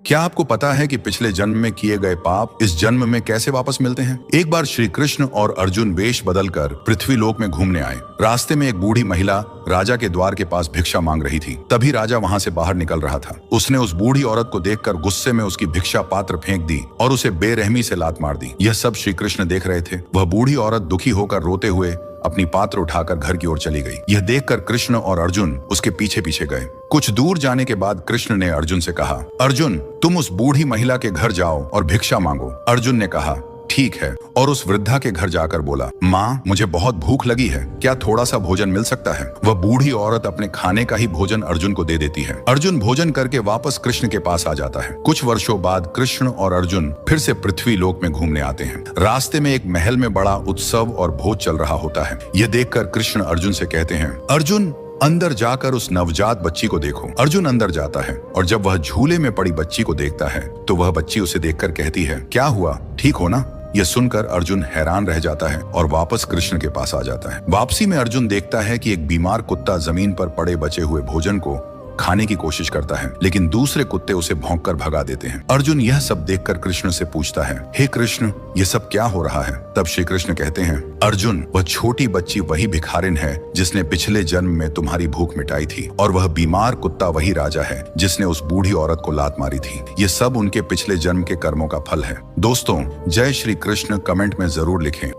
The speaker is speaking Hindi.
क्या आपको पता है कि पिछले जन्म में किए गए पाप इस जन्म में कैसे वापस मिलते हैं? एक बार श्री कृष्ण और अर्जुन वेश बदलकर पृथ्वी लोक में घूमने आए। रास्ते में एक बूढ़ी महिला राजा के द्वार के पास भिक्षा मांग रही थी। तभी राजा वहां से बाहर निकल रहा था। उसने उस बूढ़ी औरत को देखकर गुस्से में उसकी भिक्षा पात्र फेंक दी और उसे बेरहमी से लात मार दी। यह सब श्री कृष्ण देख रहे थे। वह बूढ़ी औरत दुखी होकर रोते हुए अपनी पात्र उठाकर घर की ओर चली गई। यह देखकर कृष्ण और अर्जुन उसके पीछे पीछे गए। कुछ दूर जाने के बाद कृष्ण ने अर्जुन से कहा, अर्जुन तुम उस बूढ़ी महिला के घर जाओ और भिक्षा मांगो। अर्जुन ने कहा, ठीक है, और उस वृद्धा के घर जाकर बोला, माँ मुझे बहुत भूख लगी है, क्या थोड़ा सा भोजन मिल सकता है? वह बूढ़ी औरत अपने खाने का ही भोजन अर्जुन को दे देती है। अर्जुन भोजन करके वापस कृष्ण के पास आ जाता है। कुछ वर्षों बाद कृष्ण और अर्जुन फिर से पृथ्वी लोक में घूमने आते हैं। रास्ते में एक महल में बड़ा उत्सव और भोज चल रहा होता है। यह देखकर कृष्ण अर्जुन से कहते हैं, अर्जुन अंदर जाकर उस नवजात बच्ची को देखो। अर्जुन अंदर जाता है और जब वह झूले में पड़ी बच्ची को देखता है तो वह बच्ची उसे देखकर कहती है, क्या हुआ, ठीक हो ना? यह सुनकर अर्जुन हैरान रह जाता है और वापस कृष्ण के पास आ जाता है। वापसी में अर्जुन देखता है कि एक बीमार कुत्ता जमीन पर पड़े बचे हुए भोजन को खाने की कोशिश करता है, लेकिन दूसरे कुत्ते उसे भौंककर भगा देते हैं। अर्जुन यह सब देखकर कृष्ण से पूछता है, हे कृष्ण ये सब क्या हो रहा है? तब श्री कृष्ण कहते हैं, अर्जुन वह छोटी बच्ची वही भिखारिन है जिसने पिछले जन्म में तुम्हारी भूख मिटाई थी, और वह बीमार कुत्ता वही राजा है जिसने उस बूढ़ी औरत को लात मारी थी। ये सब उनके पिछले जन्म के कर्मों का फल है। दोस्तों, जय श्री कृष्ण कमेंट में जरूर लिखें।